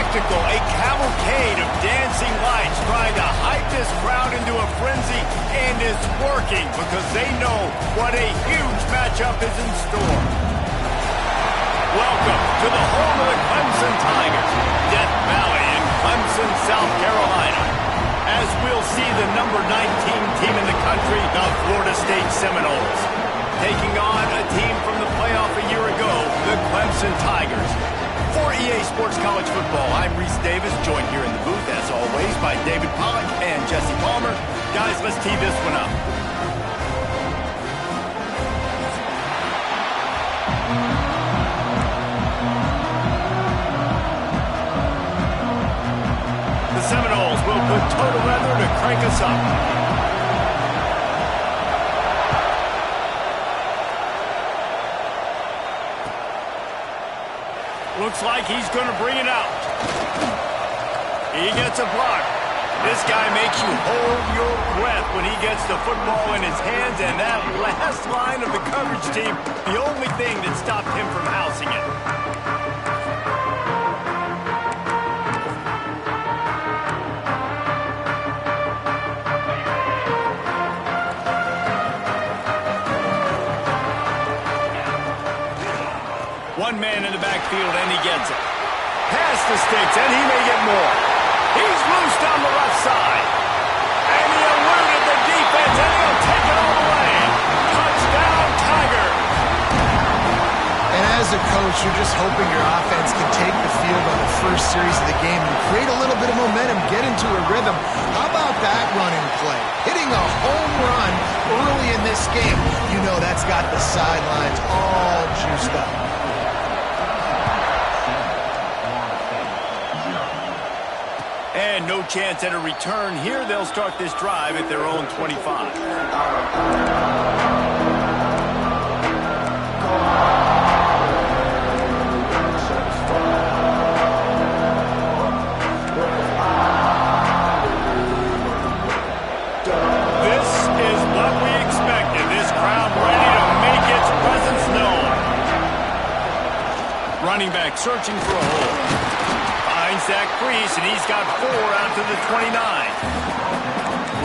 spectacle, a cavalcade of dancing lights trying to hype this crowd into a frenzy, and it's working because they know what a huge matchup is in store. Welcome to the home of the Clemson Tigers, Death Valley in Clemson, South Carolina. As we'll see the number 19 team in the country, the Florida State Seminoles, taking on a team from the playoff a year ago, the Clemson Tigers. For EA Sports College Football, I'm Reese Davis, joined here in the booth, as always, by David Pollack and Jesse Palmer. Guys, let's tee this one up. The Seminoles will put total weather to crank us up. Looks like he's going to bring it out. He gets a block. This guy makes you hold your breath when he gets the football in his hands, and that last line of the coverage team, the only thing that stopped him from housing it. One man in the backfield, and he gets it. Past the sticks, and he may get more. He's loose down the left side. And he eluded the defense, and he'll take it all the way. Touchdown, Tiger. And as a coach, you're just hoping your offense can take the field on the first series of the game and create a little bit of momentum, get into a rhythm. How about that running play? Hitting a home run early in this game. You know that's got the sidelines all juiced up. And no chance at a return here. They'll start this drive at their own 25. This is what we expected. This crowd ready to make its presence known. Running back searching for a hole. Finds that crease, and he's got 4 out to the 29.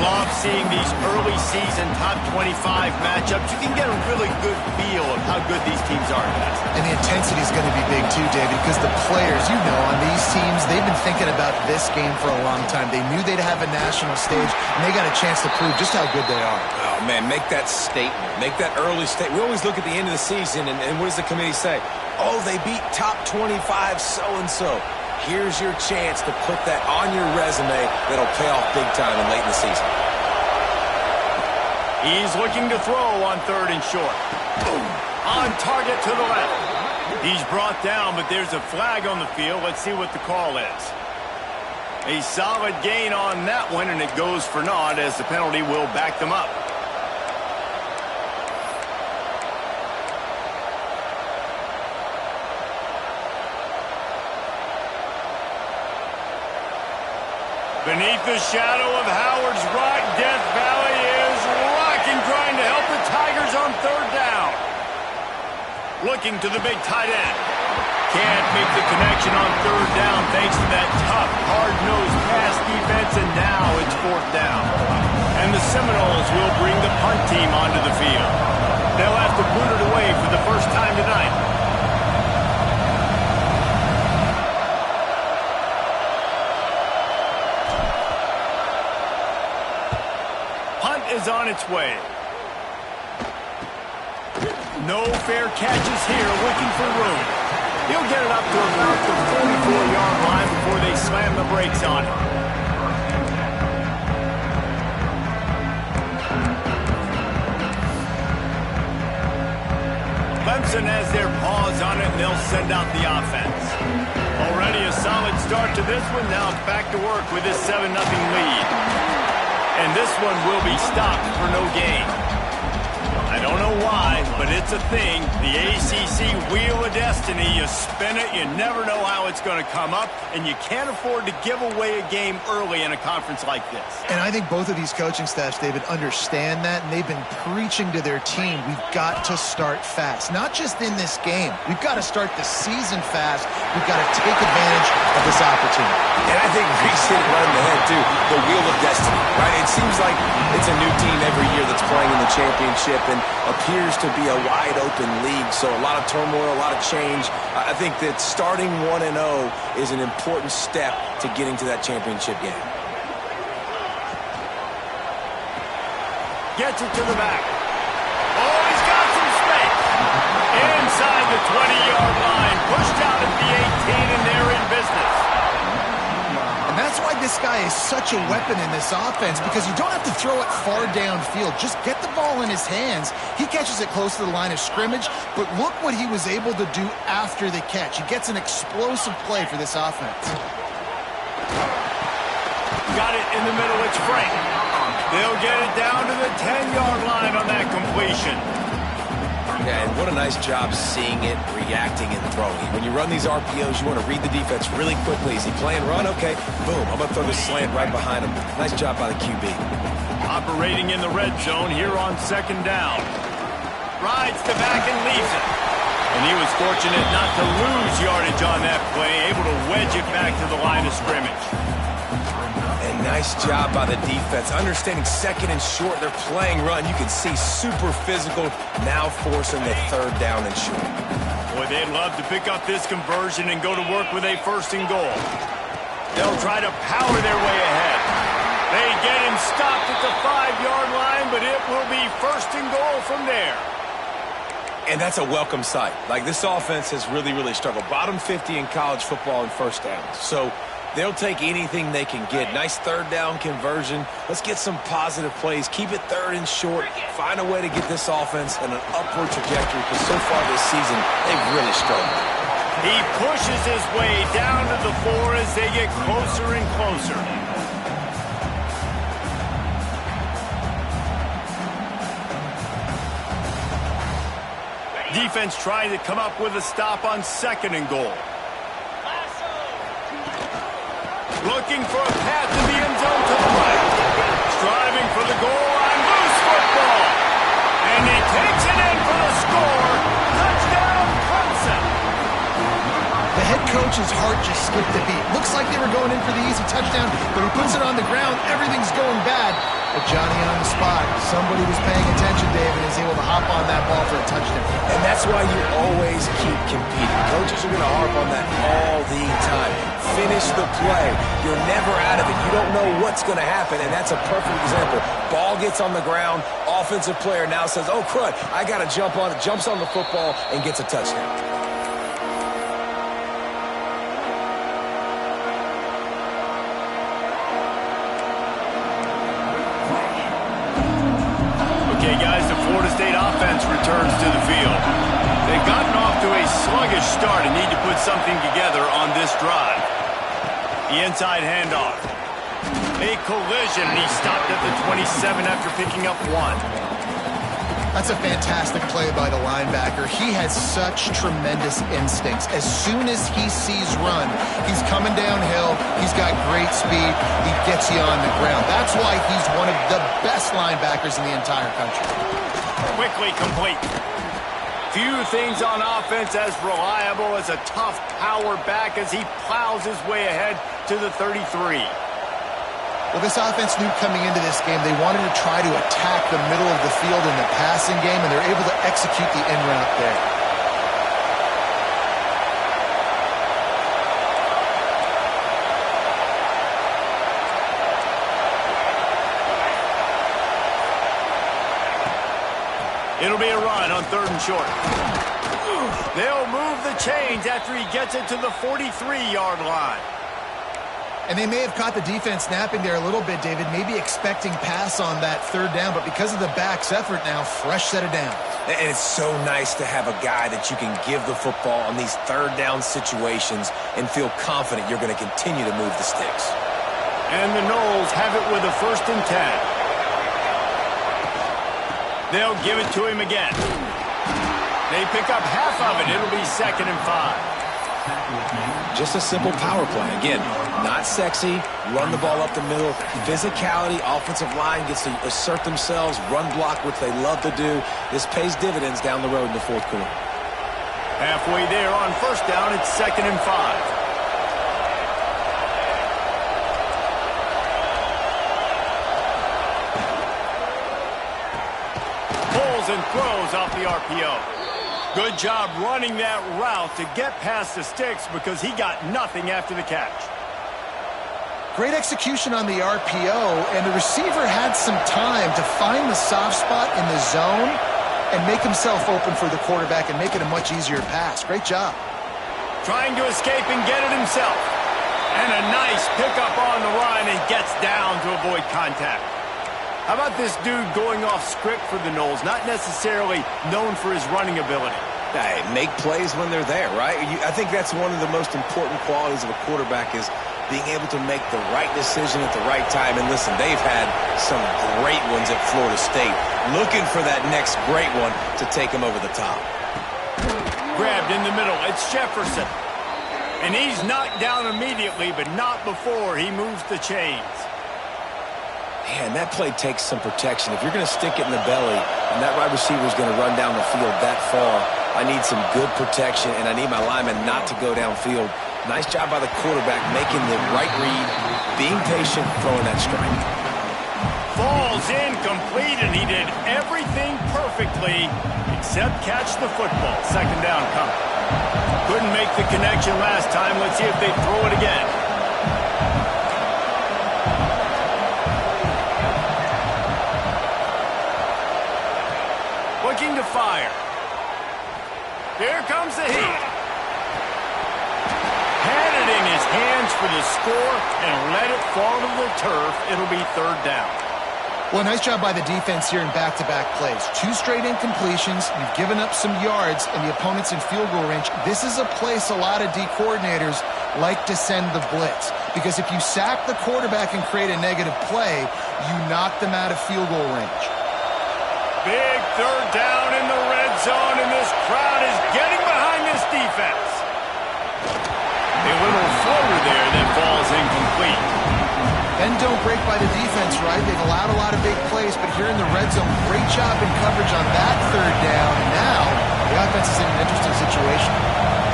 Love seeing these early season top 25 matchups. You can get a really good feel of how good these teams are, guys. And the intensity is going to be big too, David, because the players, you know, on these teams, they've been thinking about this game for a long time. They knew they'd have a national stage, and they got a chance to prove just how good they are. Oh, man, make that statement. Make that early statement. We always look at the end of the season, and what does the committee say? Oh, they beat top 25 so-and-so. Here's your chance to put that on your resume that'll pay off big time and late in the season. He's looking to throw on 3rd and short. Boom. On target to the left. He's brought down, but there's a flag on the field. Let's see what the call is. A solid gain on that one, and it goes for naught as the penalty will back them up. Beneath the shadow of Howard's Rock, Death Valley is rocking, trying to help the Tigers on 3rd down. Looking to the big tight end. Can't make the connection on 3rd down thanks to that tough, hard-nosed pass defense, and now it's 4th down. And the Seminoles will bring the punt team onto the field. They'll have to boot it away for the first time tonight. Is on its way. No fair catches here, looking for room. He'll get it up to about the 44-yard line before they slam the brakes on him. Clemson has their paws on it, and they'll send out the offense. Already a solid start to this one. Now back to work with this 7-0 lead. And this one will be stopped for no gain. I Don't know why, but it's a thing. The ACC Wheel of Destiny. You spin it, you never know how it's going to come up, and you can't afford to give away a game early in a conference like this. And I think both of these coaching staffs, David, understand that, and they've been preaching to their team, we've got to start fast. Not just in this game. We've got to start the season fast. We've got to take advantage of this opportunity. And I think Reese hit it right in the head, too. The Wheel of Destiny, right? It seems like it's a new team every year that's playing in the championship and appears to be a wide-open league. So a lot of turmoil, a lot of change. I think that starting 1-0 is an important step to getting to that championship game. Gets it to the back. Oh, he's got some space. Inside the 20-yard line. Pushed out at the 18, and they're in business. And that's why this guy is such a weapon in this offense, because you don't have to throw it far downfield. Just get the ball in his hands. He catches it close to the line of scrimmage, but look what he was able to do after the catch. He gets an explosive play for this offense. Got it in the middle. It's Frank. They'll get it down to the 10-yard line on that completion. Yeah, and what a nice job seeing it, reacting, and throwing. When you run these RPOs, you want to read the defense really quickly. Is he playing run? Okay, boom. I'm going to throw the slant right behind him. Nice job by the QB. Operating in the red zone here on second down. Rides to back and leaves it. And he was fortunate not to lose yardage on that play, able to wedge it back to the line of scrimmage. And nice job by the defense. Understanding second and short, they're playing run. You can see super physical, now forcing the third down and short. Boy, they'd love to pick up this conversion and go to work with a 1st and goal. They'll try to power their way ahead. They get him stopped at the 5-yard line, but it will be 1st and goal from there. And that's a welcome sight. Like, this offense has really, really struggled. Bottom 50 in college football in first downs. So they'll take anything they can get. Nice 3rd down conversion. Let's get some positive plays. Keep it 3rd and short. Find a way to get this offense in an upward trajectory, because so far this season, they've really struggled. He pushes his way down to the 4 as they get closer and closer. Defense trying to come up with a stop on 2nd and goal. Looking for a path to the end zone to the right. Striving for the goal line. Loose football. And he takes it in for the score. Touchdown, Clemson. The head coach's heart just skipped a beat. Looks like they were going in for the easy touchdown, but he puts it on the ground. Everything's going bad. But Johnny on the spot. Somebody was paying attention, Dave, and is able to hop on that ball for a touchdown. And that's why you always keep competing. Coaches are going to harp on that all the time. Finish the play. You're never out of it. You don't know what's going to happen, and that's a perfect example. Ball gets on the ground. Offensive player now says, oh, crud, I got to jump on it. Jumps on the football and gets a touchdown. Okay, guys, the Florida State offense returns to the field. They've gotten off to a sluggish start and need to put something together on this drive. The inside handoff. A collision, and he stopped at the 27 after picking up 1. That's a fantastic play by the linebacker. He has such tremendous instincts. As soon as he sees run, he's coming downhill. He's got great speed. He gets you on the ground. That's why he's one of the best linebackers in the entire country. Quickly complete. Few things on offense as reliable as a tough power back as he plows his way ahead to the 33. Well, this offense knew coming into this game they wanted to try to attack the middle of the field in the passing game, and they're able to execute the end run up there. It'll be a run on 3rd and short. They'll move the chains after he gets it to the 43-yard line. And they may have caught the defense snapping there a little bit, David, maybe expecting pass on that 3rd down, but because of the back's effort now, fresh set of downs. And it's so nice to have a guy that you can give the football on these 3rd down situations and feel confident you're going to continue to move the sticks. And the Noles have it with a 1st and 10. They'll give it to him again. They pick up half of it. It'll be 2nd and 5. Just a simple power play. Again, not sexy. Run the ball up the middle. Physicality, offensive line gets to assert themselves. Run block, which they love to do. This pays dividends down the road in the 4th quarter. Halfway there on 1st down, it's 2nd and 5. And throws off the RPO. Good job running that route to get past the sticks because he got nothing after the catch. Great execution on the RPO, and the receiver had some time to find the soft spot in the zone and make himself open for the quarterback and make it a much easier pass. Great job. Trying to escape and get it himself. And a nice pickup on the run and gets down to avoid contact. How about this dude going off script for the Noles, not necessarily known for his running ability? Hey, make plays when they're there, right? I think that's one of the most important qualities of a quarterback is being able to make the right decision at the right time. And listen, they've had some great ones at Florida State. Looking for that next great one to take them over the top. Grabbed in the middle. It's Jefferson. And he's knocked down immediately, but not before he moves the chains. Man, that play takes some protection. If you're going to stick it in the belly and that wide receiver is going to run down the field that far, I need some good protection, and I need my lineman not to go downfield. Nice job by the quarterback making the right read, being patient, throwing that strike. Falls incomplete, and he did everything perfectly except catch the football. 2nd down coming. Couldn't make the connection last time. Let's see if they throw it again. Looking to fire. Here comes the heat. Had it in his hands for the score and let it fall to the turf. It'll be 3rd down. Well, nice job by the defense here in back-to-back plays. 2 straight incompletions. You've given up some yards, and the opponent's in field goal range. This is a place a lot of D coordinators like to send the blitz, because if you sack the quarterback and create a negative play, you knock them out of field goal range. Big 3rd down in the red zone, and this crowd is getting behind this defense. A little floater there that falls incomplete. Bend don't break by the defense, right? They've allowed a lot of big plays, but here in the red zone, great job in coverage on that 3rd down. And now the offense is in an interesting situation.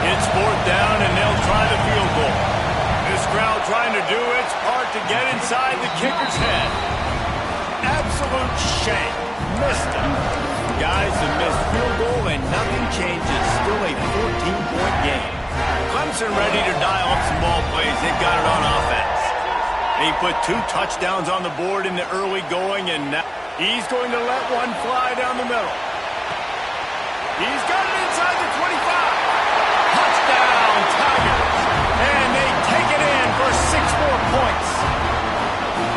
It's 4th down, and they'll try the field goal. This crowd trying to do its part to get inside the kicker's head. Absolute shame. Missed him. Guys have missed field goal and nothing changes. Still a 14-point game. Clemson ready to dial up some ball plays. They've got it on offense. They put 2 touchdowns on the board in the early going, and now he's going to let one fly down the middle. He's got it inside the 25. Touchdown, Tigers. And they take it in for 6 more points.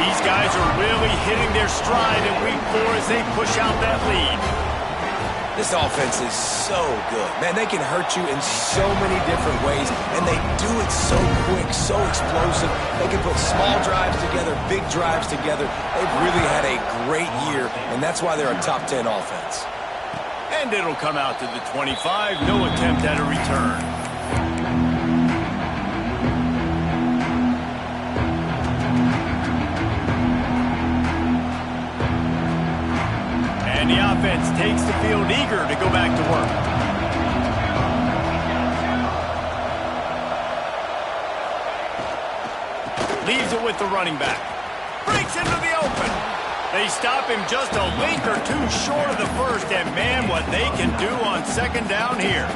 These guys are really hitting their stride in week 4 as they push out that lead. This offense is so good. Man, they can hurt you in so many different ways, and they do it so quick, so explosive. They can put small drives together, big drives together. They've really had a great year, and that's why they're a top 10 offense. And it'll come out to the 25. No attempt at a return. And the offense takes the field eager to go back to work. Leaves it with the running back. Breaks into the open. They stop him just a length or 2 short of the first. And man, what they can do on 2nd down here.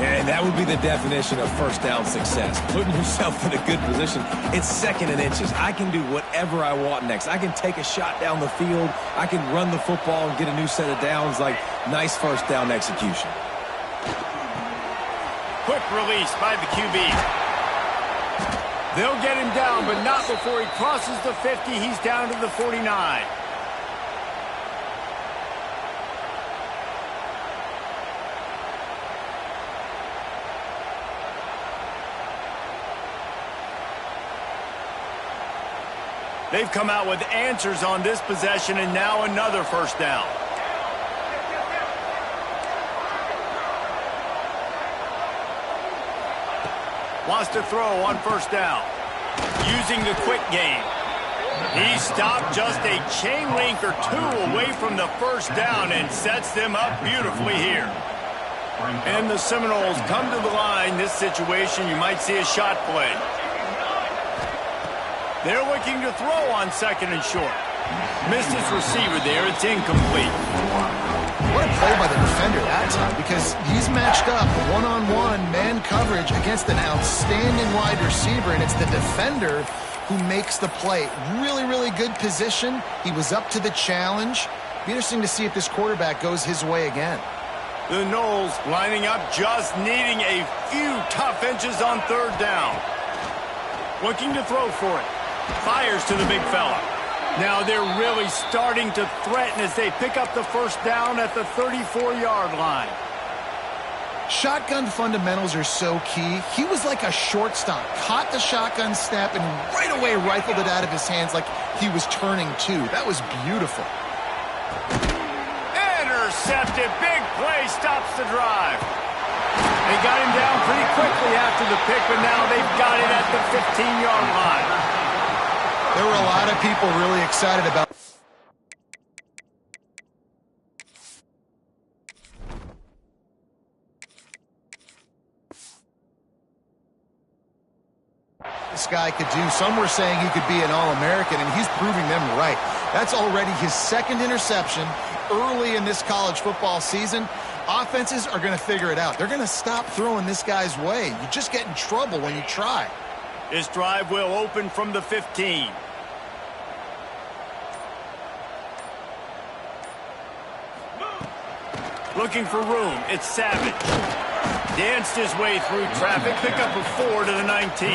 And that would be the definition of 1st down success. Putting yourself in a good position. It's 2nd and inches. I can do whatever I want next. I can take a shot down the field. I can run the football and get a new set of downs. Like, nice 1st down execution. Quick release by the QB. They'll get him down, but not before he crosses the 50. He's down to the 49. They've come out with answers on this possession, and now another 1st down. Wants to throw on first down. Using the quick game. He stopped just a chain link or two away from the first down and sets them up beautifully here. And the Seminoles come to the line. This situation, you might see a shot play. They're looking to throw on second and short. Missed his receiver there. It's incomplete. What a play by the defender that time, because he's matched up one-on-one man coverage against an outstanding wide receiver, and it's the defender who makes the play. Really, really good position. He was up to the challenge. Be interesting to see if this quarterback goes his way again. The Noles lining up, just needing a few tough inches on third down. Looking to throw for it. Fires to the big fella. Now they're really starting to threaten as they pick up the first down at the 34-yard line. Shotgun fundamentals are so key. He was like a shortstop. Caught the shotgun snap and right away rifled it out of his hands like he was turning two. That was beautiful. Intercepted. Big play stops the drive. They got him down pretty quickly after the pick, but now they've got it at the 15-yard line. There were a lot of people really excited about this guy could do. Some were saying he could be an All-American, and he's proving them right. That's already his second interception early in this college football season. Offenses are going to figure it out. They're going to stop throwing this guy's way. You just get in trouble when you try. This drive will open from the 15. Looking for room. It's Savage. Danced his way through traffic. Pick up a 4 to the 19.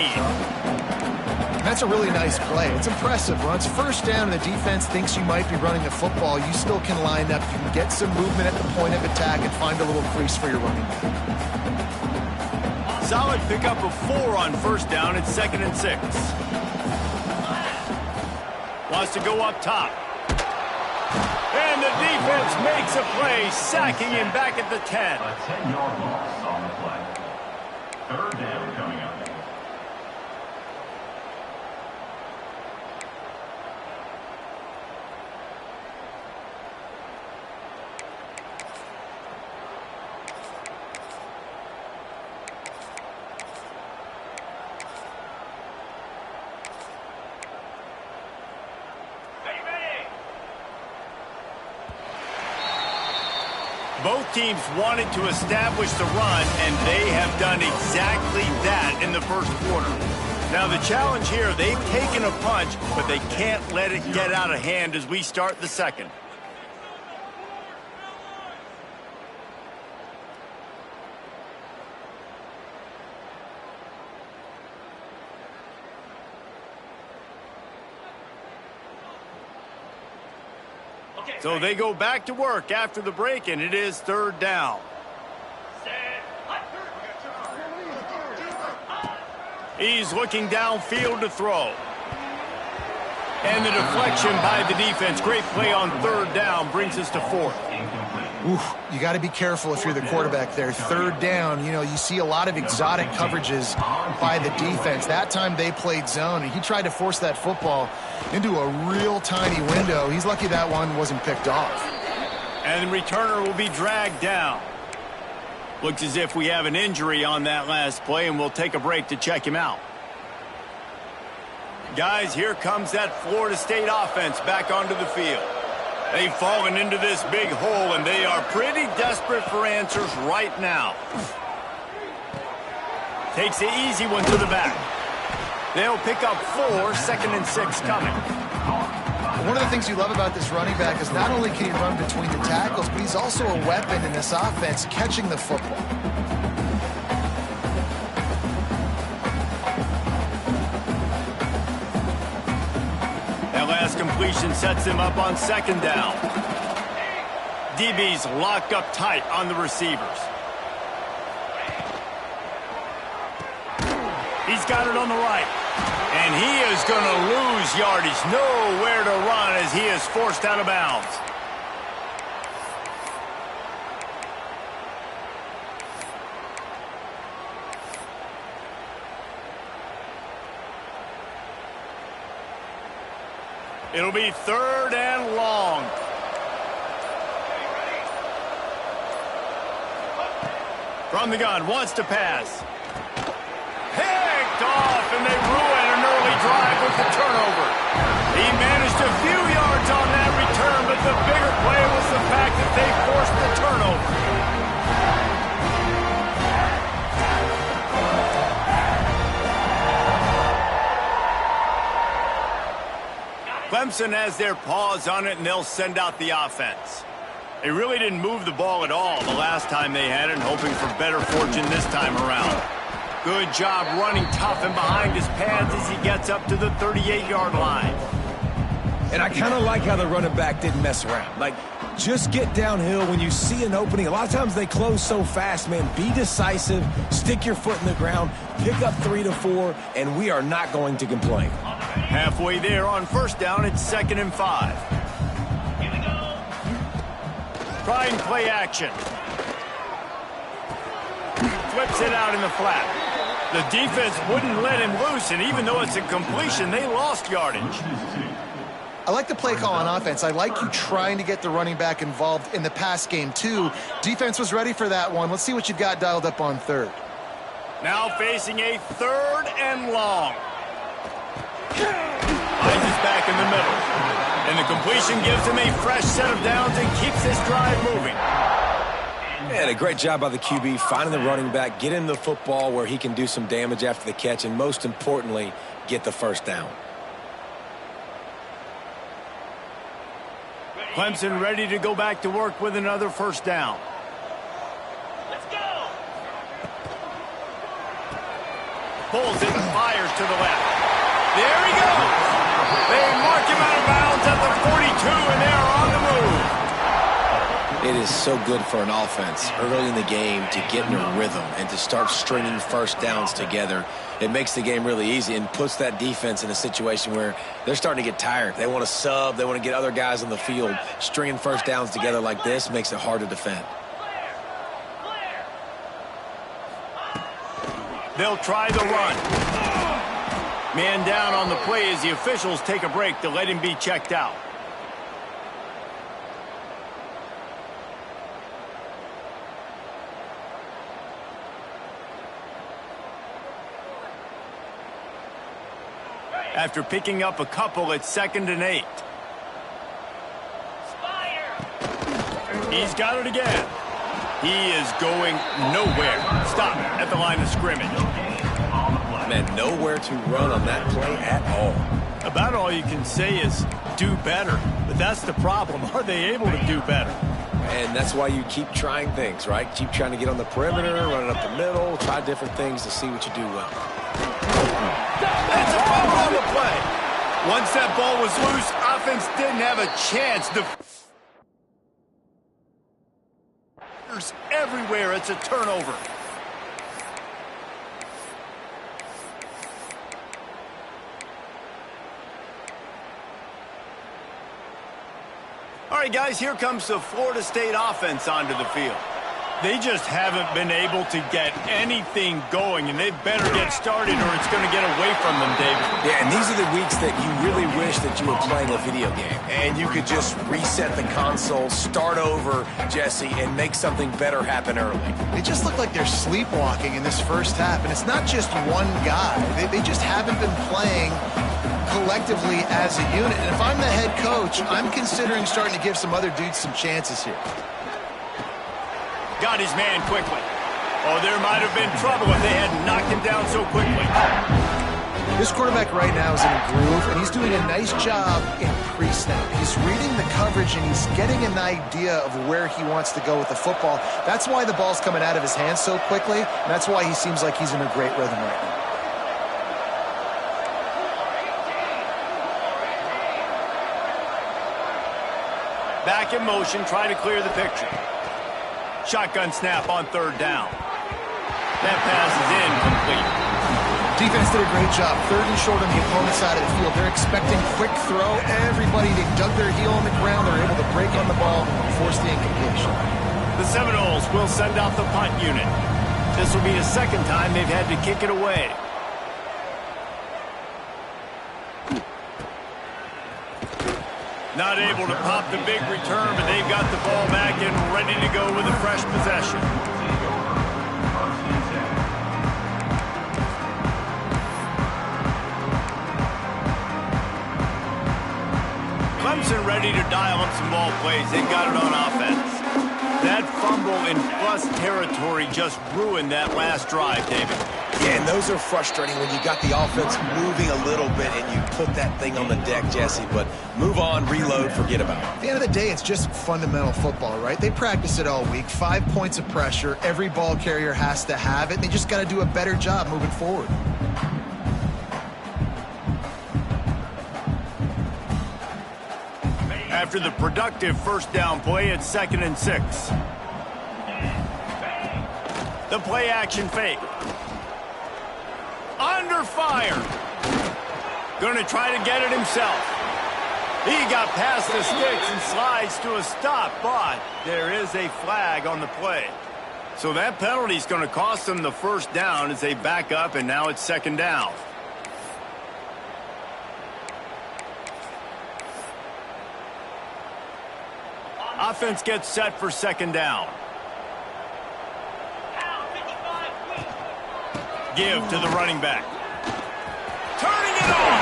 That's a really nice play. It's impressive. Once first down and the defense thinks you might be running the football, you still can line up. You can get some movement at the point of attack and find a little crease for your running back. Solid pick up of 4 on first down. It's 2nd and 6. Wants to go up top. And the defense makes a play, sacking him back at the 10. A 10-yard loss on the play. Third down coming up. Both teams wanted to establish the run, and they have done exactly that in the first quarter. Now the challenge here, they've taken a punch, but they can't let it get out of hand as we start the second. So they go back to work after the break, and it is third down. He's looking downfield to throw. And the deflection by the defense. Great play on third down brings us to 4th. Oof, you got to be careful if you're the quarterback there. Third down, you know, you see a lot of exotic coverages by the defense. That time they played zone, and he tried to force that football into a real tiny window. He's lucky that one wasn't picked off. And the returner will be dragged down. Looks as if we have an injury on that last play, and we'll take a break to check him out. Guys, here comes that Florida State offense back onto the field. They've fallen into this big hole, and they are pretty desperate for answers right now. Takes the easy one to the back. They'll pick up 4, 2nd and 6 coming. One of the things you love about this running back is not only can he run between the tackles, but he's also a weapon in this offense, catching the football. That last completion sets him up on 2nd down. DB's locked up tight on the receivers. He's got it on the right. And he is going to lose yardage. Nowhere to run as he is forced out of bounds. It'll be 3rd and long. From the gun, wants to pass. Picked off, and they ruin an early drive with the turnover. He managed a few yards on that return, but the bigger play was the fact that they forced the turnover. Clemson has their paws on it, and they'll send out the offense. They really didn't move the ball at all the last time they had it, hoping for better fortune this time around. Good job running tough and behind his pads as he gets up to the 38-yard line. And I kind of like how the running back didn't mess around. Like, just get downhill when you see an opening. A lot of times they close so fast, man. Be decisive, stick your foot in the ground, pick up 3 to 4, and we are not going to complain. Halfway there on 1st down, it's 2nd and 5. Here we go. Trying play action. Flips it out in the flat. The defense wouldn't let him loose, and even though it's a completion, they lost yardage. I like the play call on offense. I like you trying to get the running back involved in the pass game, too. Defense was ready for that one. Let's see what you've got dialed up on 3rd. Now facing a 3rd and long. Finds his back in the middle. And the completion gives him a fresh set of downs and keeps this drive moving. Man, a great job by the QB, finding the running back, get him the football where he can do some damage after the catch, and most importantly, get the 1st down. Clemson ready to go back to work with another 1st down. Let's go. Pulls it and fires to the left. There he goes. They mark him out of bounds at the 42, and they are on the move. It is so good for an offense early in the game to get in a rhythm and to start stringing 1st downs together. It makes the game really easy and puts that defense in a situation where they're starting to get tired. They want to sub. They want to get other guys on the field. Stringing 1st downs together like this makes it hard to defend. They'll try the run. Man down on the play as the officials take a break to let him be checked out. After picking up a couple, it's 2nd and 8. He's got it again. He is going nowhere. Stop at the line of scrimmage. Man, nowhere to run on that play at all. About all you can say is do better. But that's the problem. Are they able to do better? And that's why you keep trying things, right? Keep trying to get on the perimeter, run it up the middle, try different things to see what you do well. That's a fumble on the play. Once that ball was loose, offense didn't have a chance. Everywhere, it's a turnover. All right, guys, here comes the Florida State offense onto the field. They just haven't been able to get anything going, and they better get started or it's going to get away from them, David. Yeah, and these are the weeks that you really wish that you were playing a video game and you could just reset the console, start over, Jesse, and make something better happen early. They just look like they're sleepwalking in this 1st half, and it's not just one guy. They just haven't been playing collectively as a unit. And if I'm the head coach, I'm considering starting to give some other dudes some chances here. Got his man quickly. Oh, there might have been trouble if they hadn't knocked him down so quickly. This quarterback right now is in a groove, and he's doing a nice job in pre-snap. He's reading the coverage, and he's getting an idea of where he wants to go with the football. That's why the ball's coming out of his hands so quickly, and that's why he seems like he's in a great rhythm right now. Back in motion, trying to clear the picture. Shotgun snap on 3rd down. That pass is incomplete. Defense did a great job. 3rd and short on the opponent's side of the field. They're expecting quick throw. Everybody, they dug their heel on the ground. They're able to break on the ball and force the incompletion. The Seminoles will send out the punt unit. This will be the 2nd time they've had to kick it away. Not able to pop the big return, but they've got the ball back and ready to go with a fresh possession. Clemson ready to dial up some ball plays. They've got it on offense. That fumble in plus territory just ruined that last drive, David. Yeah, and those are frustrating when you got the offense moving a little bit and you put that thing on the deck, Jesse. But move on, reload, forget about it. At the end of the day, it's just fundamental football, right? They practice it all week. 5 points of pressure. Every ball carrier has to have it. They just got to do a better job moving forward. After the productive first down play, it's 2nd and 6. The play action fake. Under fire. Going to try to get it himself. He got past the sticks and slides to a stop, but there is a flag on the play. So that penalty is going to cost them the first down as they back up, and now it's 2nd down. Offense gets set for 2nd down. Give to the running back. Turning it on.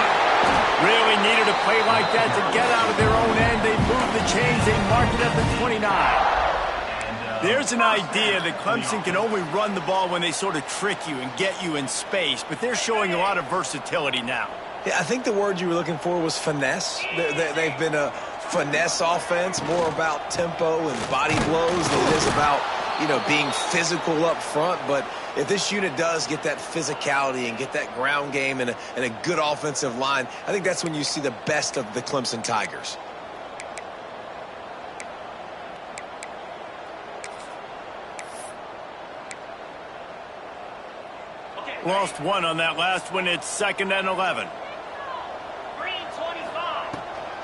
Really needed a play like that to get out of their own end. They moved the chains. They mark it at the 29. There's an idea that Clemson can only run the ball when they sort of trick you and get you in space, but they're showing a lot of versatility now. Yeah, I think the word you were looking for was finesse. They've been a finesse offense, more about tempo and body blows than it is about, being physical up front. But if this unit does get that physicality and get that ground game and a good offensive line, I think that's when you see the best of the Clemson Tigers. Lost one on that last one. It's 2nd and 11.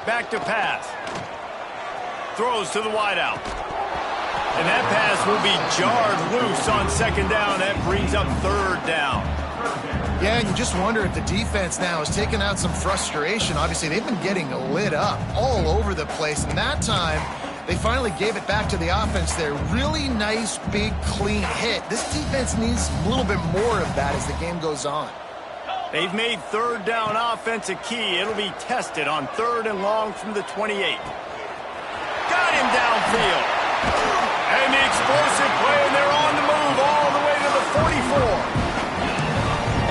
Back to pass. Throws to the wideout. And that pass will be jarred loose on 2nd down. That brings up 3rd down. Yeah, and you just wonder if the defense now has taken out some frustration. Obviously, they've been getting lit up all over the place. And that time, they finally gave it back to the offense there. Really nice, big, clean hit. This defense needs a little bit more of that as the game goes on. They've made 3rd down offense a key. It'll be tested on 3rd and long from the 28. Got him downfield. And the explosive play, and they're on the move all the way to the 44.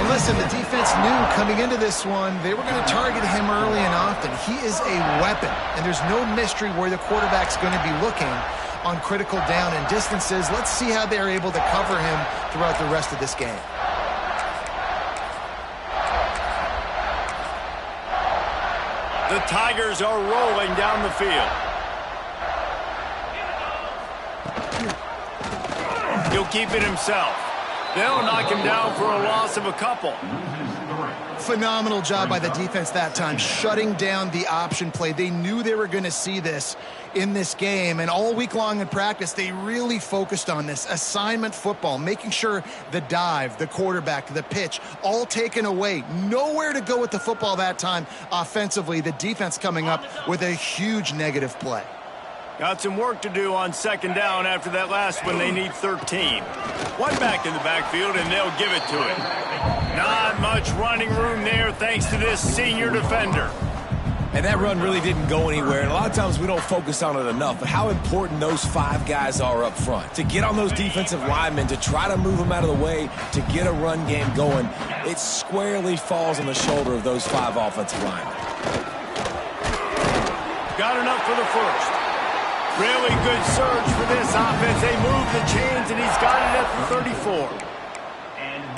And listen, the defense knew coming into this one, they were going to target him early and often. He is a weapon, and there's no mystery where the quarterback's going to be looking on critical down and distances. Let's see how they're able to cover him throughout the rest of this game. The Tigers are rolling down the field. He'll keep it himself. They'll knock him down for a loss of a couple. Phenomenal job by the defense that time, shutting down the option play. They knew they were going to see this in this game, and all week long in practice, they really focused on this assignment football, making sure the dive, the quarterback, the pitch, all taken away. Nowhere to go with the football that time offensively. The defense coming up with a huge negative play. Got some work to do on 2nd down after that last one. They need 13. One back in the backfield, and they'll give it to him. Not much running room there thanks to this senior defender. And that run really didn't go anywhere. And a lot of times we don't focus on it enough. But how important those 5 guys are up front. To get on those defensive linemen, to try to move them out of the way, to get a run game going, it squarely falls on the shoulder of those 5 offensive linemen. Got enough for the first. Really good surge for this offense. They move the chains, and he's got it at the 34.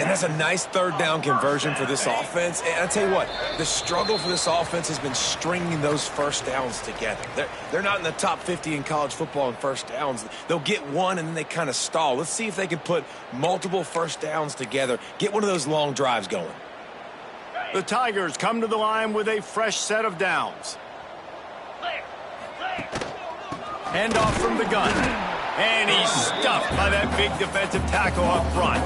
And that's a nice 3rd down conversion for this offense. And I tell you what, the struggle for this offense has been stringing those first downs together. They're not in the top 50 in college football in first downs. They'll get one, and then they kind of stall. Let's see if they can put multiple first downs together, get one of those long drives going. The Tigers come to the line with a fresh set of downs. Handoff from the gun. And he's stuffed by that big defensive tackle up front.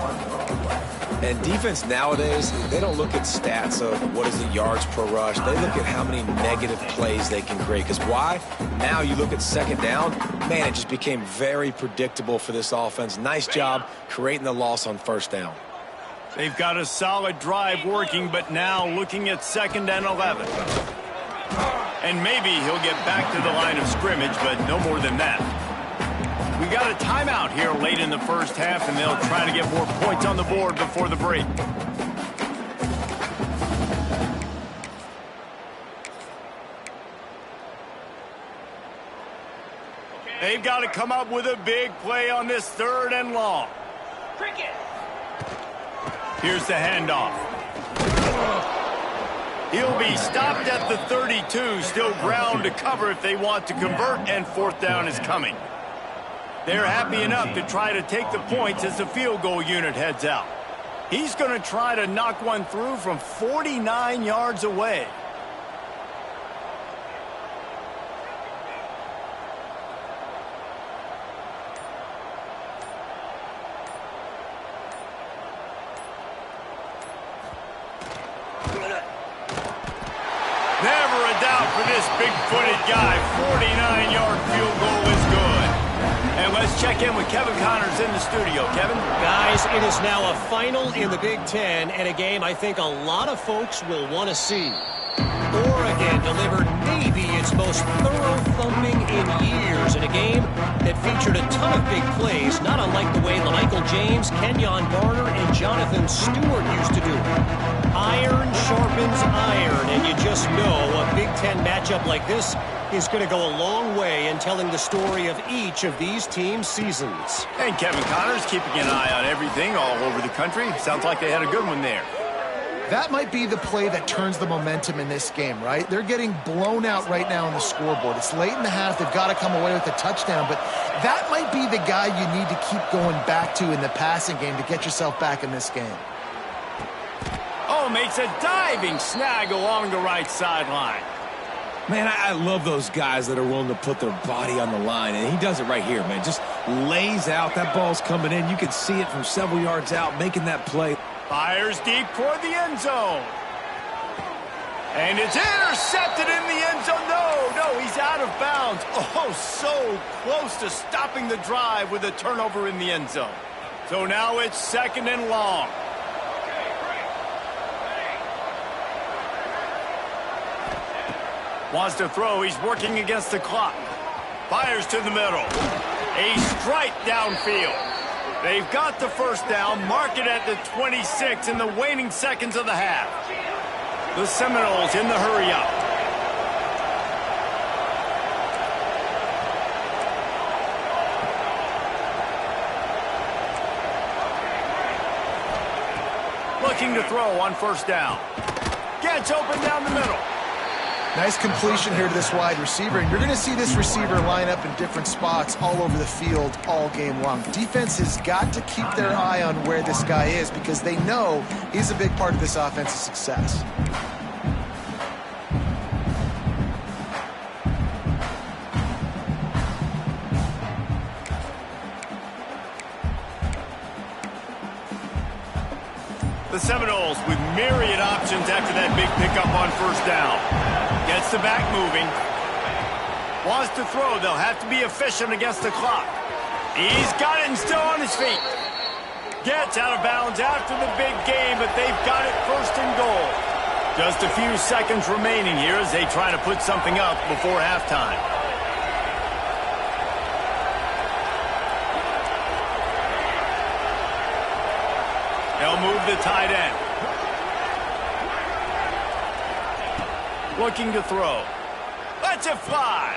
And defense nowadays, they don't look at stats of what is the yards per rush. They look at how many negative plays they can create. Because why? Now you look at second down, man, it just became very predictable for this offense. Nice job creating the loss on first down. They've got a solid drive working, but now looking at 2nd and 11. And maybe he'll get back to the line of scrimmage, but no more than that. We got a timeout here late in the first half, and they'll try to get more points on the board before the break. They've got to come up with a big play on this 3rd and long. Here's the handoff. He'll be stopped at the 32, still ground to cover if they want to convert, and 4th down is coming. They're happy enough to try to take the points as the field goal unit heads out. He's going to try to knock one through from 49 yards away. Never a doubt for this big-footed guy. 49-yard field goal is good. And let's check in with Kevin Connors in the studio. Kevin? Guys, it is now a final in the Big Ten, and a game I think a lot of folks will want to see. Oregon delivered maybe its most thorough thumping in years in a game that featured a ton of big plays, not unlike the way Michael James, Kenyon Barner, and Jonathan Stewart used to do it. Iron sharpens iron, and you just know a Big Ten matchup like this is going to go a long way in telling the story of each of these teams' seasons. And Kevin Connors keeping an eye on everything all over the country. Sounds like they had a good one there. That might be the play that turns the momentum in this game, right? They're getting blown out right now on the scoreboard. It's late in the half. They've got to come away with a touchdown, but that might be the guy you need to keep going back to in the passing game to get yourself back in this game. Oh, makes a diving snag along the right sideline. Man, I love those guys that are willing to put their body on the line, and he does it right here, man. Just lays out. That ball's coming in. You can see it from several yards out, making that play. Fires deep toward the end zone. And it's intercepted in the end zone. No, he's out of bounds. Oh, so close to stopping the drive with a turnover in the end zone. So now it's 2nd and long. Wants to throw. He's working against the clock. Fires to the middle. A strike downfield. They've got the first down. Mark it at the 26 in the waning seconds of the half. The Seminoles in the hurry-up. Looking to throw on first down. Gets open down the middle. Nice completion here to this wide receiver, and you're going to see this receiver line up in different spots all over the field all game long. Defense has got to keep their eye on where this guy is because they know he's a big part of this offense's success. The Seminoles with myriad options after that big pickup on first down. Gets the back moving. Wants to throw. They'll have to be efficient against the clock. He's got it and still on his feet. Gets out of bounds after the big game, but they've got it 1st and goal. Just a few seconds remaining here as they try to put something up before halftime. They'll move the tight end. Looking to throw. Lets it fly.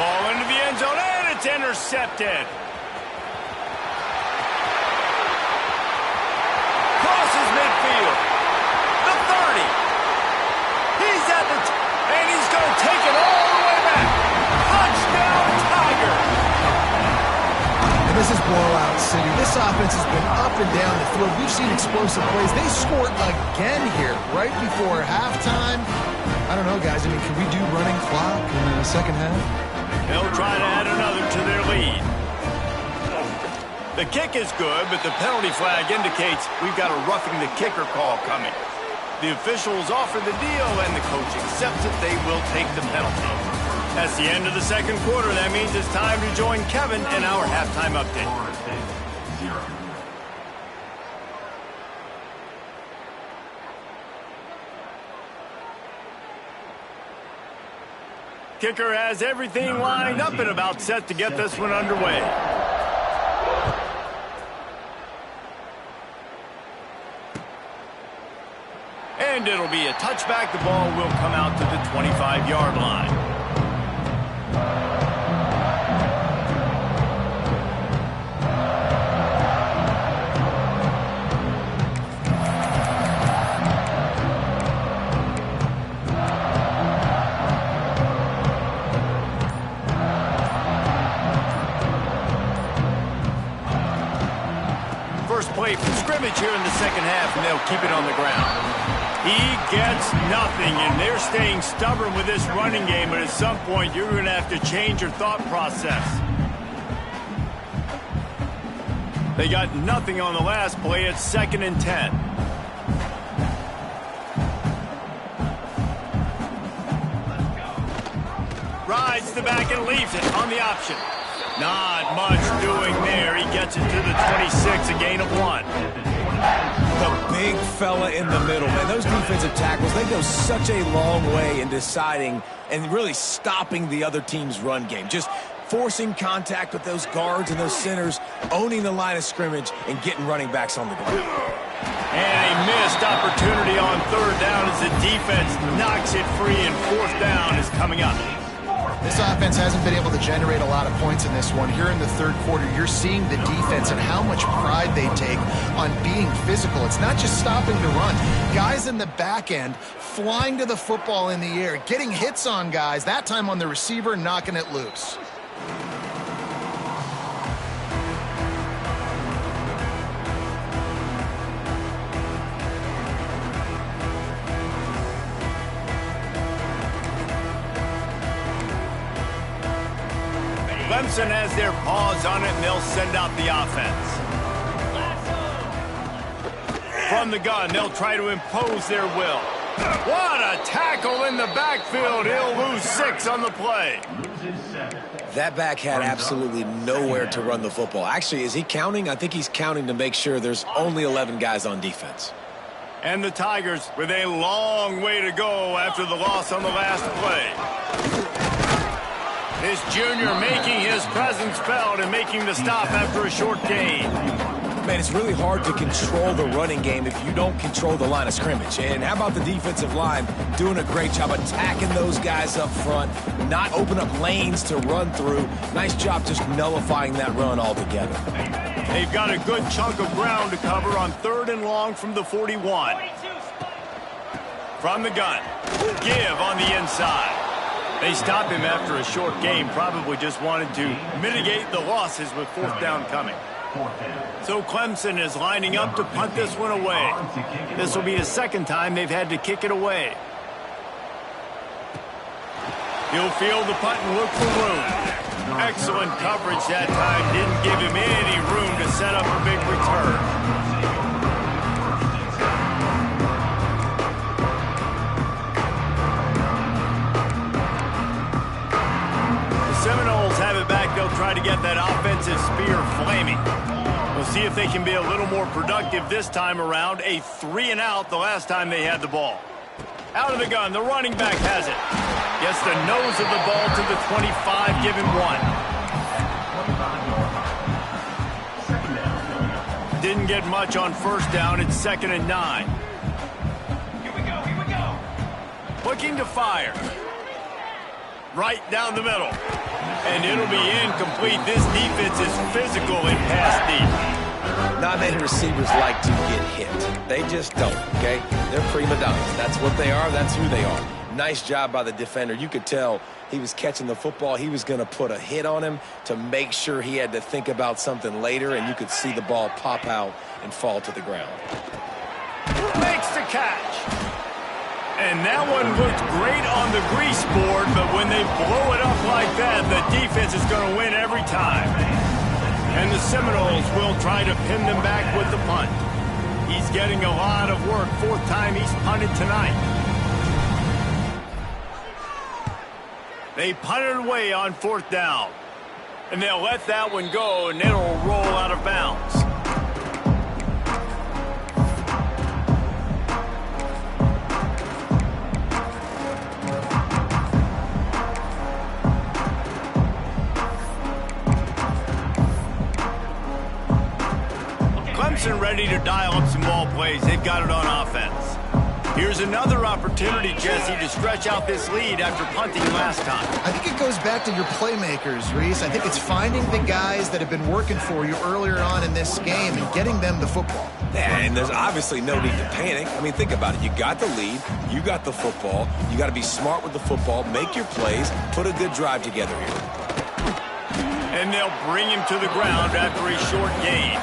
Ball into the end zone, and it's intercepted. Crosses midfield. The 30. He's at the and he's going to take it all the way back. Touchdown, Tigers. And this is blowout city. This offense has been up and down the field. We've seen explosive plays. They scored again here right before halftime. I don't know, guys. I mean, can we do running clock in the second half? They'll try to add another to their lead. The kick is good, but the penalty flag indicates we've got a roughing the kicker call coming. The officials offer the deal, and the coach accepts it. They will take the penalty. That's the end of the second quarter. That means it's time to join Kevin in our halftime update. Florida State, 0. Kicker has everything lined up and about set to get this one underway. And it'll be a touchback. The ball will come out to the 25-yard line. First play from scrimmage here in the second half, and they'll keep it on the ground. He gets nothing, and they're staying stubborn with this running game, but at some point you're going to have to change your thought process. They got nothing on the last play. It's 2nd and 10. Rides the back and leaves it on the option. Not much doing there. He gets it to the 26, a gain of 1. The big fella in the middle, man. Those defensive tackles, they go such a long way in deciding and really stopping the other team's run game. Just forcing contact with those guards and those centers, owning the line of scrimmage, and getting running backs on the ground. And a missed opportunity on 3rd down as the defense knocks it free, and 4th down is coming up. This offense hasn't been able to generate a lot of points in this one. Here in the third quarter, you're seeing the defense and how much pride they take on being physical. It's not just stopping the run. Guys in the back end flying to the football in the air, getting hits on guys, that time on the receiver, knocking it loose. Clemson has their paws on it, and they'll send out the offense. From the gun, they'll try to impose their will. What a tackle in the backfield. He'll lose 6 on the play. That back had absolutely nowhere to run the football. Actually, is he counting? I think he's counting to make sure there's only 11 guys on defense. And the Tigers with a long way to go after the loss on the last play. This junior making his presence felt and making the stop after a short gain. Man, it's really hard to control the running game if you don't control the line of scrimmage. And how about the defensive line doing a great job attacking those guys up front, not open up lanes to run through. Nice job just nullifying that run altogether. They've got a good chunk of ground to cover on 3rd and long from the 41. From the gun, give on the inside. They stop him after a short game, probably just wanted to mitigate the losses with 4th down coming. So Clemson is lining up to punt this one away. This will be the 2nd time they've had to kick it away. He'll field the punt and look for room. Excellent coverage that time. Didn't give him any room to set up a big return. Seminoles have it back. They'll try to get that offensive spear flaming. We'll see if they can be a little more productive this time around. A 3-and-out the last time they had the ball. Out of the gun, the running back has it. Gets the nose of the ball to the 25, give him 1. Didn't get much on 1st down. It's 2nd and 9. Here we go. Looking to fire. Right down the middle. And it'll be incomplete. This defense is physical and pass deep. Not many receivers like to get hit. They just don't, okay? They're prima donnas. That's what they are. That's who they are. Nice job by the defender. You could tell he was catching the football. He was going to put a hit on him to make sure he had to think about something later, and you could see the ball pop out and fall to the ground. Makes the catch. And that one looked great on the grease board, but when they blow it up like that, the defense is going to win every time. And the Seminoles will try to pin them back with the punt. He's getting a lot of work. 4th time he's punted tonight. They punted away on 4th down. And they'll let that one go, and it'll roll out of bounds. Clemson ready to dial up some ball plays. They've got it on offense. Here's another opportunity, Jesse, to stretch out this lead after punting last time. I think it goes back to your playmakers, Reese. I think it's finding the guys that have been working for you earlier on in this game and getting them the football. Yeah, and there's obviously no need to panic. I mean, think about it. You got the lead. You got the football. You got to be smart with the football. Make your plays. Put a good drive together here. And they'll bring him to the ground after a short gain.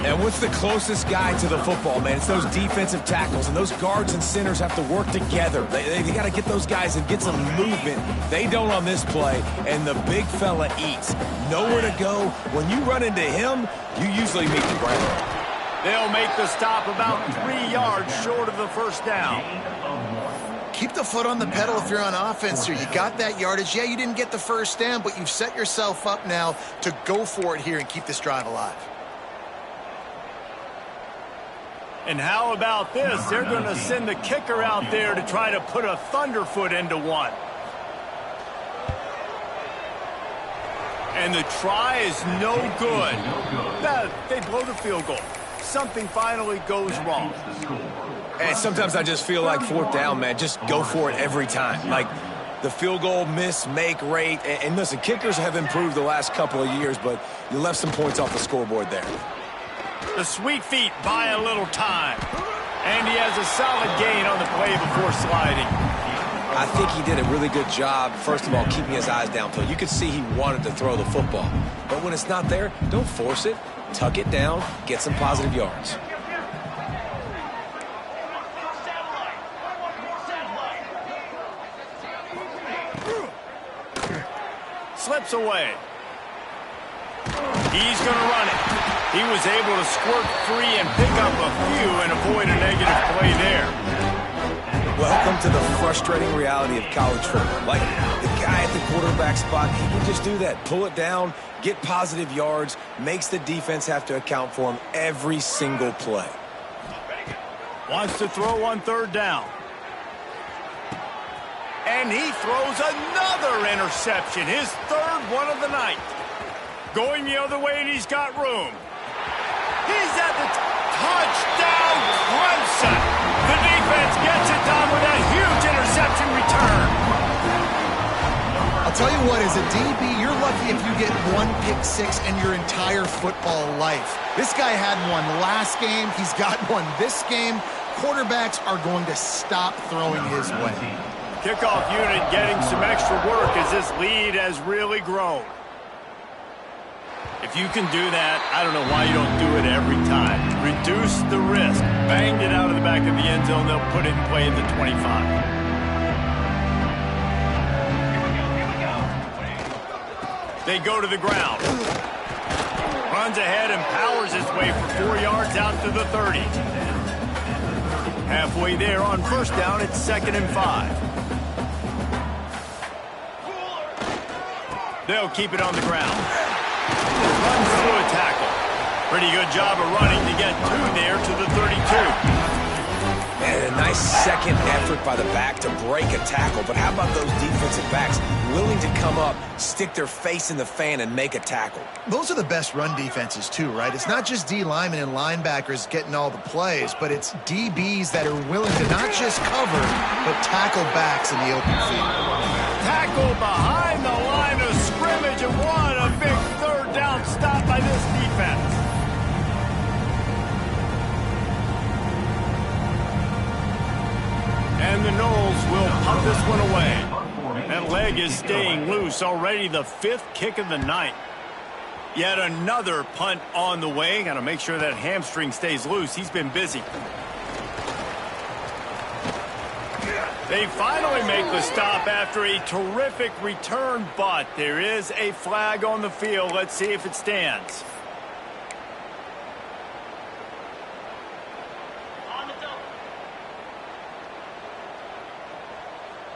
And what's the closest guy to the football, man? It's those defensive tackles, and those guards and centers have to work together. They got to get those guys and get some movement. They don't on this play, and the big fella eats. Nowhere to go. When you run into him, you usually meet the ground. They'll make the stop about 3 yards short of the 1st down. Keep the foot on the pedal if you're on offense here. You got that yardage. Yeah, you didn't get the 1st down, but you've set yourself up now to go for it here and keep this drive alive. And how about this? They're going to send the kicker out there to try to put a thunderfoot into one. And the try is no good. They blow the field goal. Something finally goes wrong. And sometimes I just feel like 4th down, man, just go for it every time. Like the field goal miss-make rate. And listen, kickers have improved the last couple of years, but you left some points off the scoreboard there. The sweet feet buy a little time. And he has a solid gain on the play before sliding. I think he did a really good job, first of all, keeping his eyes downfield. You could see he wanted to throw the football. But when it's not there, don't force it. Tuck it down, get some positive yards. Slips away. He's going to run it. He was able to squirt free and pick up a few and avoid a negative play there. Welcome to the frustrating reality of college football. Like the guy at the quarterback spot, he can just do that. Pull it down, get positive yards, makes the defense have to account for him every single play. Wants to throw on 3rd down. And he throws another interception, his 3rd one of the night. Going the other way, and he's got room. He's at the touchdown, Clemson. The defense gets it done with a huge interception return. I'll tell you what, as a DB, you're lucky if you get 1 pick 6 in your entire football life. This guy had one last game. He's got one this game. Quarterbacks are going to stop throwing his way. Kickoff unit getting some extra work as this lead has really grown. If you can do that, I don't know why you don't do it every time. Reduce the risk. Banged it out of the back of the end zone. They'll put it in play at the 25. They go to the ground. Runs ahead and powers his way for 4 yards out to the 30. Halfway there on 1st down, it's 2nd and 5. They'll keep it on the ground. Runs through a tackle. Pretty good job of running to get 2 there to the 32. And a nice second effort by the back to break a tackle. But how about those defensive backs willing to come up, stick their face in the fan, and make a tackle? Those are the best run defenses, too, right? It's not just D linemen and linebackers getting all the plays, but it's DBs that are willing to not just cover, but tackle backs in the open field. Tackle behind the line of scrimmage and won. A big 3rd down stop by this defense. And the Noles will punt this one away. That leg is staying loose. Already the 5th kick of the night. Yet another punt on the way. Got to make sure that hamstring stays loose. He's been busy. They finally make the stop after a terrific return, but there is a flag on the field. Let's see if it stands. On the double.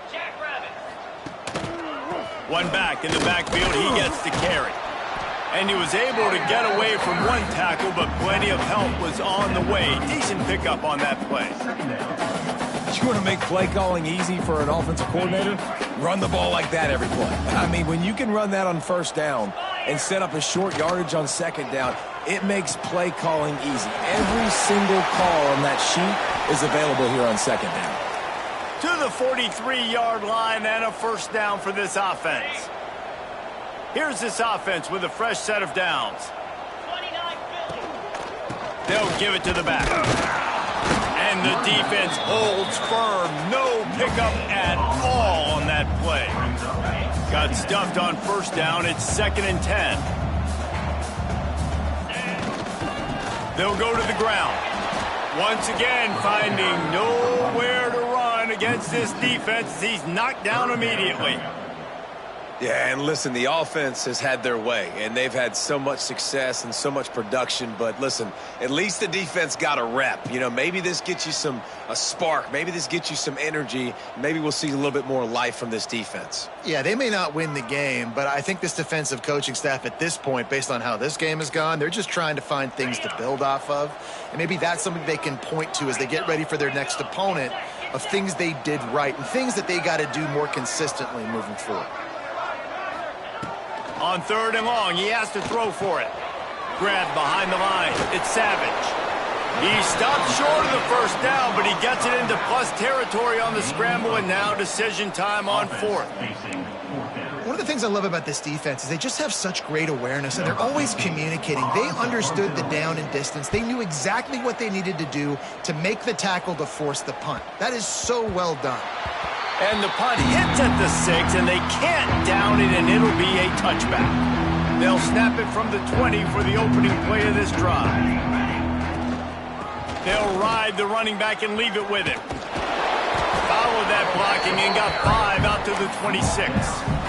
Jackrabbit. One back in the backfield. He gets the carry. And he was able to get away from one tackle, but plenty of help was on the way. Decent pickup on that play. You want to make play calling easy for an offensive coordinator? Run the ball like that every play. I mean, when you can run that on first down and set up a short yardage on second down, it makes play calling easy. Every single call on that sheet is available here on second down. To the 43-yard line and a first down for this offense. Here's this offense with a fresh set of downs. 29 Philly. They'll give it to the back. And the defense holds firm. No pickup at all on that play. Got stuffed on first down. It's 2nd and 10. They'll go to the ground. Once again, finding nowhere to run against this defense. He's knocked down immediately. Yeah, and listen, the offense has had their way, and they've had so much success and so much production. But listen, at least the defense got a rep. You know, maybe this gets you a spark. Maybe this gets you some energy. Maybe we'll see a little bit more life from this defense. Yeah, they may not win the game, but I think this defensive coaching staff at this point, based on how this game has gone, they're just trying to find things to build off of. And maybe that's something they can point to as they get ready for their next opponent, of things they did right and things that they got to do more consistently moving forward. On 3rd and long, he has to throw for it. Grabbed behind the line. It's Savage. He stops short of the first down, but he gets it into plus territory on the scramble, and now decision time on 4th. One of the things I love about this defense is they just have such great awareness, and they're always communicating. They understood the down and distance. They knew exactly what they needed to do to make the tackle to force the punt. That is so well done. And the punt hits at the 6, and they can't down it, and it'll be a touchback. They'll snap it from the 20 for the opening play of this drive. They'll ride the running back and leave it with it. Followed that blocking and got 5 out to the 26.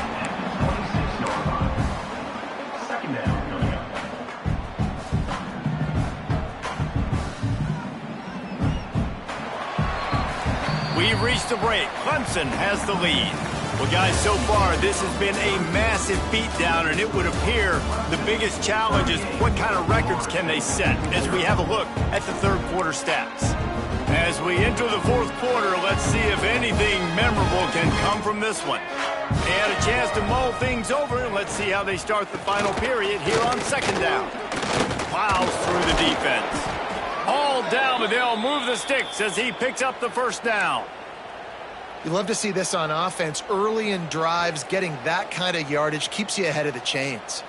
We've reached a break. Clemson has the lead. Well, guys, so far, this has been a massive beatdown, and it would appear the biggest challenge is what kind of records can they set as we have a look at the third quarter stats. As we enter the fourth quarter, let's see if anything memorable can come from this one. They had a chance to mull things over, and let's see how they start the final period here on second down. Plows through the defense. All down, but they'll move the sticks as he picks up the first down. You love to see this on offense. Early in drives, getting that kind of yardage keeps you ahead of the chains.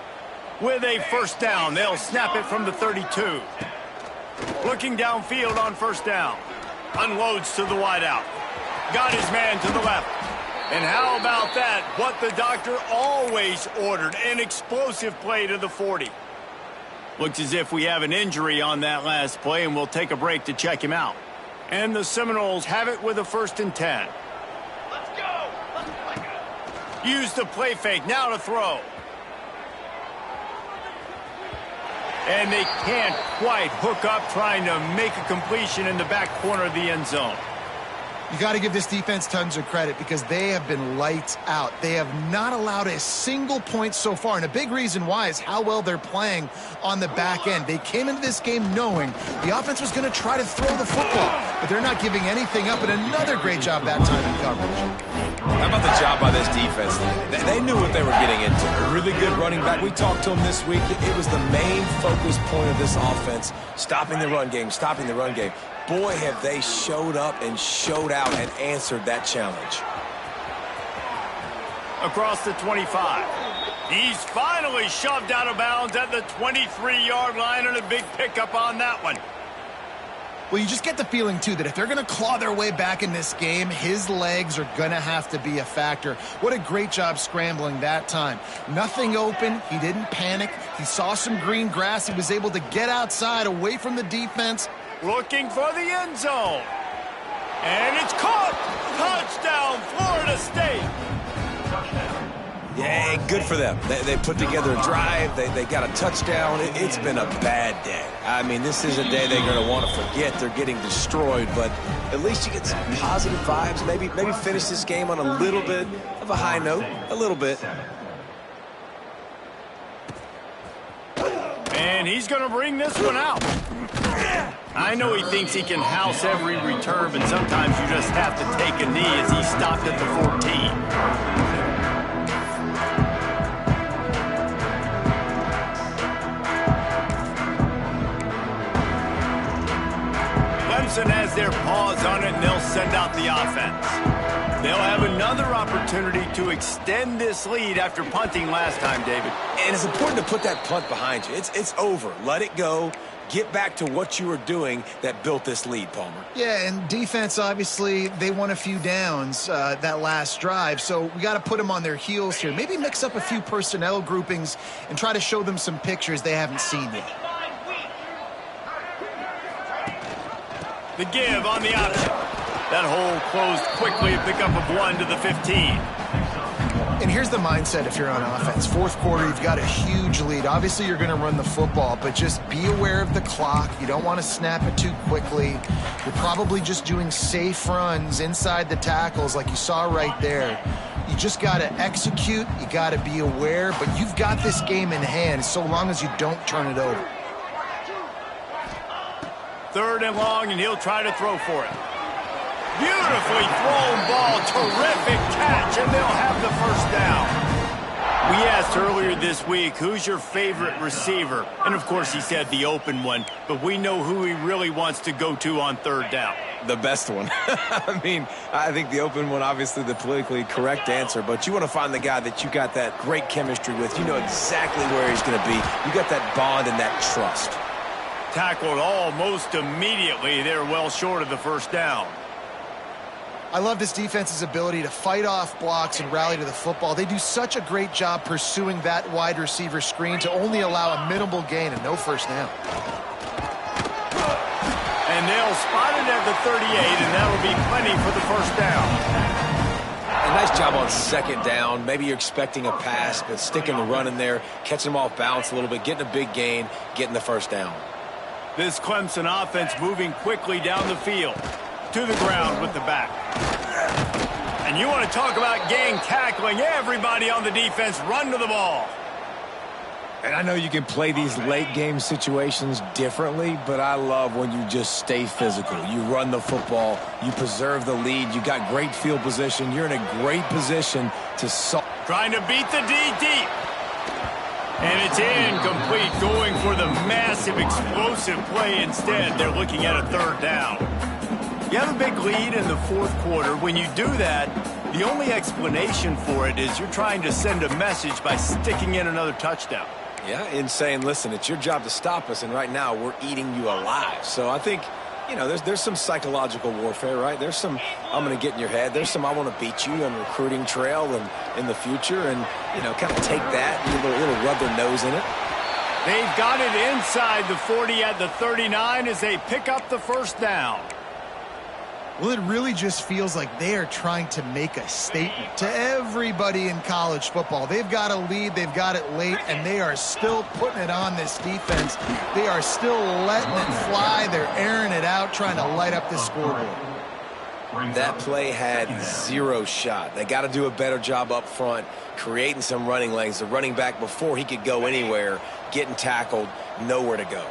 With a first down, they'll snap it from the 32. Looking downfield on first down. Unloads to the wideout. Got his man to the left. And how about that? What the doctor always ordered, an explosive play to the 40. Looks as if we have an injury on that last play, and we'll take a break to check him out. And the Seminoles have it with a 1st and 10. Let's go. Use the play fake, now to throw. And they can't quite hook up, trying to make a completion in the back corner of the end zone. You got to give this defense tons of credit because they have been lights out. They have not allowed a single point so far, and a big reason why is how well they're playing on the back end. They came into this game knowing the offense was going to try to throw the football, but they're not giving anything up, and another great job that time in coverage. How about the job by this defense? They knew what they were getting into. A really good running back. We talked to him this week. It was the main focus point of this offense, stopping the run game, stopping the run game. Boy, have they showed up and showed out and answered that challenge. Across the 25. He's finally shoved out of bounds at the 23-yard line, and a big pickup on that one. Well, you just get the feeling, too, that if they're going to claw their way back in this game, his legs are going to have to be a factor. What a great job scrambling that time. Nothing open. He didn't panic. He saw some green grass. He was able to get outside, away from the defense. Looking for the end zone. And it's caught! Touchdown, Florida State! Yeah, good for them. They put together a drive. They got a touchdown. It's been a bad day. I mean, this is a day they're going to want to forget. They're getting destroyed, but at least you get some positive vibes. Maybe finish this game on a little bit of a high note. A little bit. And he's going to bring this one out. I know he thinks he can house every return, but sometimes you just have to take a knee as he stopped at the 14. Clemson has their paws on it, and they'll send out the offense. They'll have another opportunity to extend this lead after punting last time, David. And it's important to put that punt behind you. It's over. Let it go. Get back to what you were doing that built this lead, Palmer. Yeah, and defense, obviously, they won a few downs that last drive, so we got to put them on their heels here. Maybe mix up a few personnel groupings and try to show them some pictures they haven't seen yet. The give on the option. That hole closed quickly, a pickup of 1 to the 15. And here's the mindset if you're on offense. Fourth quarter, you've got a huge lead. Obviously, you're going to run the football, but just be aware of the clock. You don't want to snap it too quickly. You're probably just doing safe runs inside the tackles like you saw right there. You just got to execute. You got to be aware, but you've got this game in hand so long as you don't turn it over. 3rd and long, and he'll try to throw for it. Beautifully thrown ball, terrific catch, and they'll have the first down. We asked earlier this week, who's your favorite receiver? And, of course, he said the open one, but we know who he really wants to go to on 3rd down. The best one. I mean, I think the open one, obviously the politically correct answer, but you want to find the guy that you got that great chemistry with. You know exactly where he's going to be. You got that bond and that trust. Tackled almost immediately. They're well short of the first down. I love this defense's ability to fight off blocks and rally to the football. They do such a great job pursuing that wide receiver screen to only allow a minimal gain and no first down. And they'll spot it at the 38, and that'll be plenty for the first down. A nice job on 2nd down. Maybe you're expecting a pass, but sticking the run in there, catching them off balance a little bit, getting a big gain, getting the first down. This Clemson offense moving quickly down the field. To the ground with the back. And you want to talk about gang tackling. Everybody on the defense run to the ball. And I know you can play these late game situations differently, but I love when you just stay physical. You run the football, you preserve the lead, you got great field position, you're in a great position to solve. Trying to beat the D deep. And it's incomplete, going for the massive explosive play instead. They're looking at a 3rd down. You have a big lead in the 4th quarter. When you do that, the only explanation for it is you're trying to send a message by sticking in another touchdown. Yeah, and saying, listen, it's your job to stop us, and right now we're eating you alive. So I think, you know, there's some psychological warfare, right? There's some, I'm going to get in your head. There's some, I want to beat you on recruiting trail and in the future, and, you know, kind of take that, little rub their nose in it. They've got it inside the 40 at the 39 as they pick up the first down. Well, it really just feels like they are trying to make a statement to everybody in college football. They've got a lead, they've got it late, and they are still putting it on this defense. They are still letting it fly. They're airing it out, trying to light up the scoreboard. That play had 0 shot. They got to do a better job up front, creating some running lanes. The running back, before he could go anywhere, getting tackled, nowhere to go.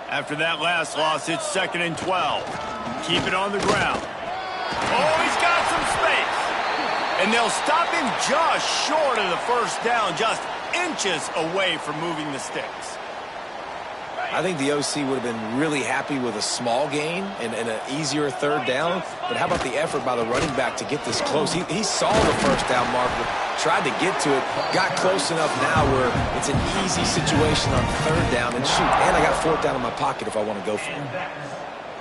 After that last loss, it's 2nd and 12. Keep it on the ground. Oh, he's got some space. And they'll stop him just short of the first down, just inches away from moving the sticks. I think the OC would have been really happy with a small gain and an easier 3rd down. But how about the effort by the running back to get this close? He saw the first down marker, tried to get to it, got close enough now where it's an easy situation on 3rd down. And shoot, and I got 4th down in my pocket if I want to go for it.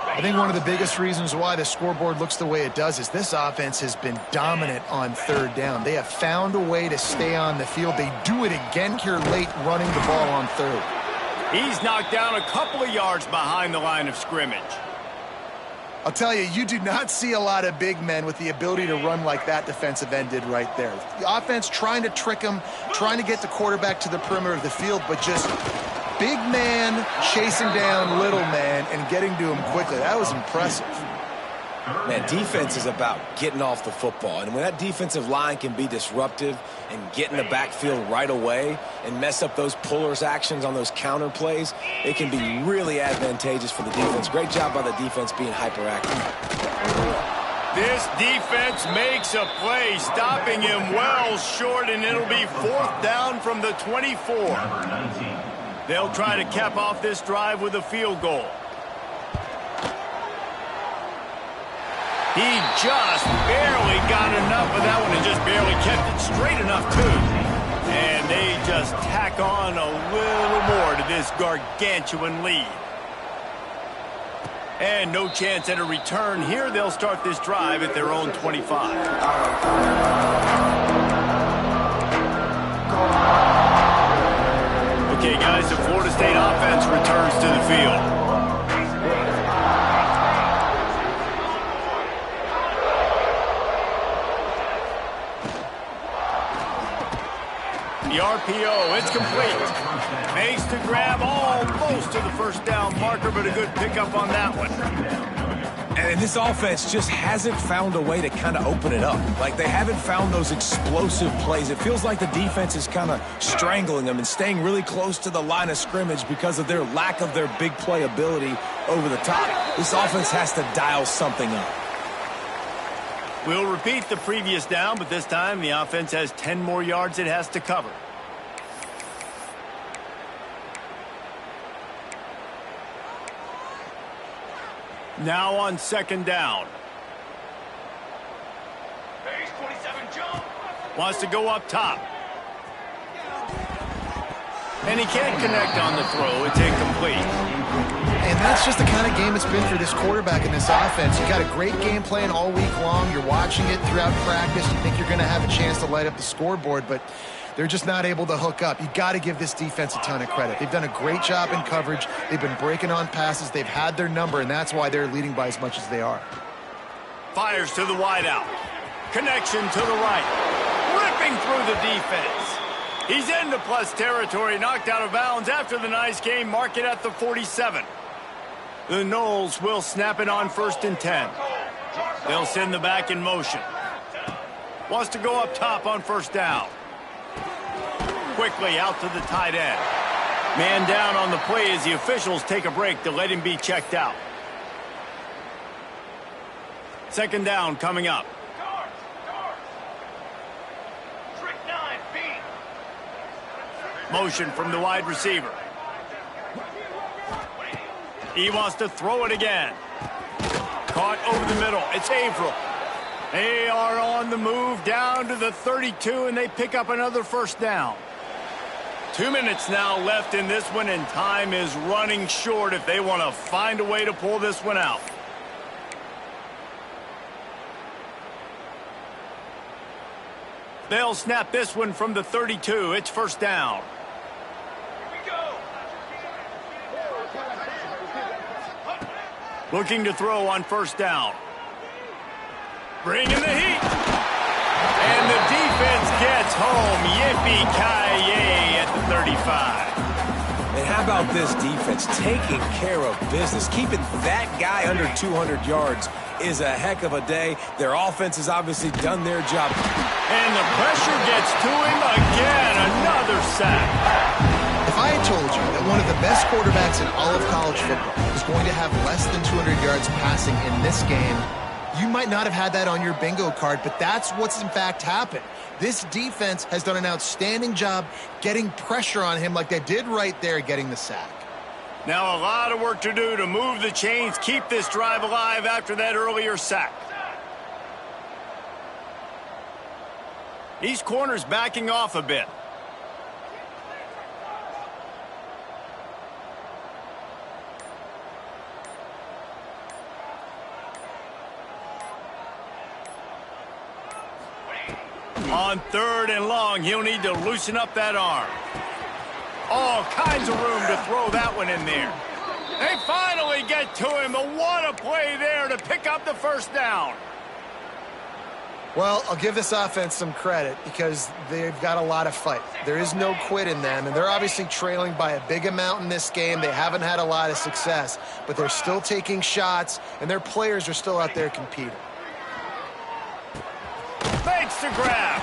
I think one of the biggest reasons why the scoreboard looks the way it does is this offense has been dominant on 3rd down. They have found a way to stay on the field. They do it again here late, running the ball on 3rd. He's knocked down a couple of yards behind the line of scrimmage. I'll tell you, you do not see a lot of big men with the ability to run like that defensive end did right there. The offense trying to trick him, trying to get the quarterback to the perimeter of the field, but just big man chasing down little man and getting to him quickly. That was impressive. Man, defense is about getting off the football. And when that defensive line can be disruptive and get in the backfield right away and mess up those pullers actions on those counter plays, it can be really advantageous for the defense. Great job by the defense being hyperactive. This defense makes a play, stopping him well short, and it'll be 4th down from the 24. Number 19. They'll try to cap off this drive with a field goal. He just barely got enough of that one and just barely kept it straight enough, too. And they just tack on a little more to this gargantuan lead. And no chance at a return here. They'll start this drive at their own 25. Okay, guys, the Florida State offense returns to the field. The RPO, it's complete. Makes the grab almost to the first down marker, but a good pickup on that one. And this offense just hasn't found a way to kind of open it up. Like, they haven't found those explosive plays. It feels like the defense is kind of strangling them and staying really close to the line of scrimmage because of their lack of their big play ability over the top. This offense has to dial something up. We'll repeat the previous down, but this time the offense has 10 more yards it has to cover. Now on 2nd down. Phase 27 jump. Wants to go up top. And he can't connect on the throw. It's incomplete. And that's just the kind of game it's been for this quarterback in this offense. You got a great game plan all week long. You're watching it throughout practice. You think you're going to have a chance to light up the scoreboard, but they're just not able to hook up. You got to give this defense a ton of credit. They've done a great job in coverage. They've been breaking on passes. They've had their number, and that's why they're leading by as much as they are. Fires to the wideout. Connection to the right. Ripping through the defense. He's into plus territory, knocked out of bounds after the nice game. Mark it at the 47. The Noles will snap it on 1st and 10. They'll send the back in motion. Wants to go up top on 1st down. Quickly out to the tight end. Man down on the play as the officials take a break to let him be checked out. 2nd down coming up. Trick 9, B. Motion from the wide receiver. He wants to throw it again. Caught over the middle. It's Averill. They are on the move down to the 32, and they pick up another 1st down. 2 minutes now left in this one, and time is running short if they want to find a way to pull this one out. They'll snap this one from the 32. It's 1st down. Looking to throw on 1st down. Bringing the heat. And the defense gets home. Yippee-ki-yay at the 35. And how about this defense taking care of business? Keeping that guy under 200 yards is a heck of a day. Their offense has obviously done their job. And the pressure gets to him again. Another sack. If I had told you that one of the best quarterbacks in all of college football was going to have less than 200 yards passing in this game, you might not have had that on your bingo card, but that's what's in fact happened. This defense has done an outstanding job getting pressure on him like they did right there, getting the sack. Now a lot of work to do to move the chains, keep this drive alive after that earlier sack. These corners backing off a bit. On 3rd and long, he'll need to loosen up that arm. All kinds of room to throw that one in there. They finally get to him, but what a play there to pick up the first down. Well, I'll give this offense some credit because they've got a lot of fight. There is no quit in them, and they're obviously trailing by a big amount in this game. They haven't had a lot of success, but they're still taking shots, and their players are still out there competing. Makes the grab.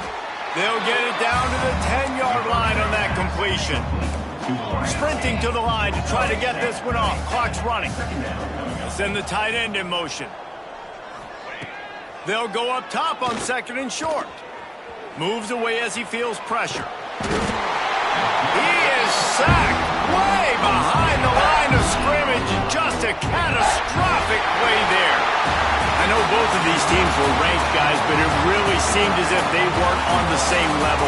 They'll get it down to the 10-yard line on that completion. Sprinting to the line to try to get this one off. Clock's running. Send the tight end in motion. They'll go up top on 2nd and short. Moves away as he feels pressure. He is sacked way behind the line of scrimmage. Just a catastrophic play there. I know both of these teams were ranked, guys, but it really seemed as if they weren't on the same level.